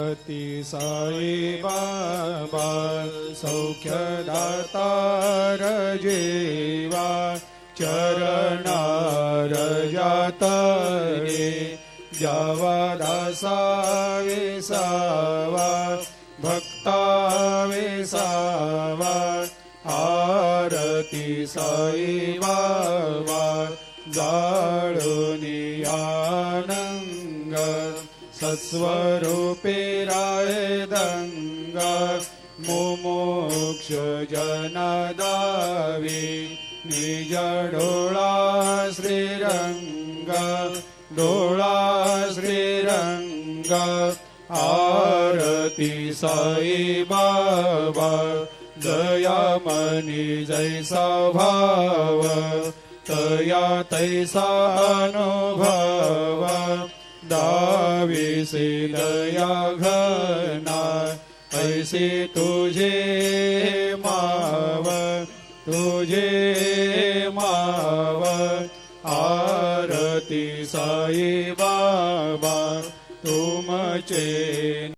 अति साई बाबा सौख्यदातार जेवा चरणार जातरे जावा दासा विसावा भक्ता विसावा आरती साई बाबा जाळुनी आनंग सत्स्वरूपे राय दंग मुमुक्ष जनदावी निज डोळा श्रीरंग डोळा श्रीरंग आरती साई बाबा जया मनी जैसा भाव तया तैसा अनुभव दाविसे दया घना ऐसे तुझे माव आरती साई बाबा तुमचे